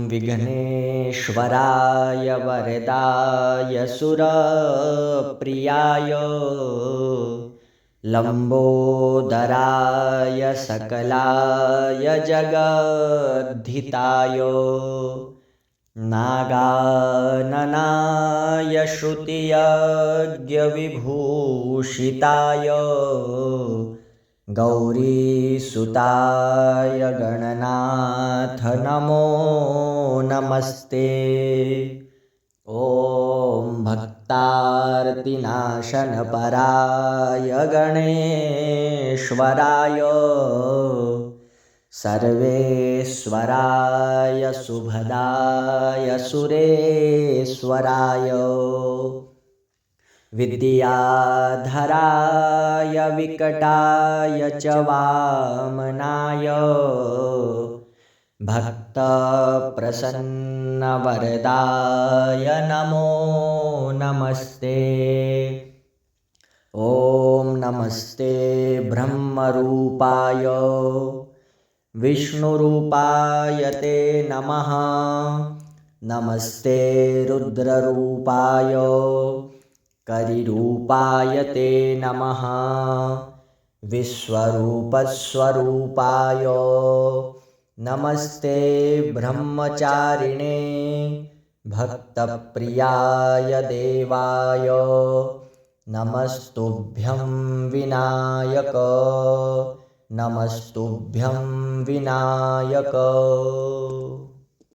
विघ्नेश्वराय वरदाय सुरप्रियाय लंबोदराय सकलाय जगद्धिताय नागाननाय श्रुतियज्ञविभूषिताय गौरीसुताय गणनाथ नमो नमस्ते। ॐ भक्तार्तिनाशनपराय गणेश्वराय सर्वेश्वराय सुभदाय सुरेश्वराय विद्याधराय विकटाय च वामनाय भक्तप्रसन्नवरदाय नमो नमस्ते। ॐ नमस्ते ब्रह्मरूपाय विष्णुरूपाय ते नमः। नमस्ते रुद्ररूपाय करिरूपाय ते नमः। विश्वरूपस्वरूपाय नमस्ते ब्रह्मचारिणे भक्तप्रियाय देवाय नमस्तुभ्यं विनायक नमस्तुभ्यं विनायक।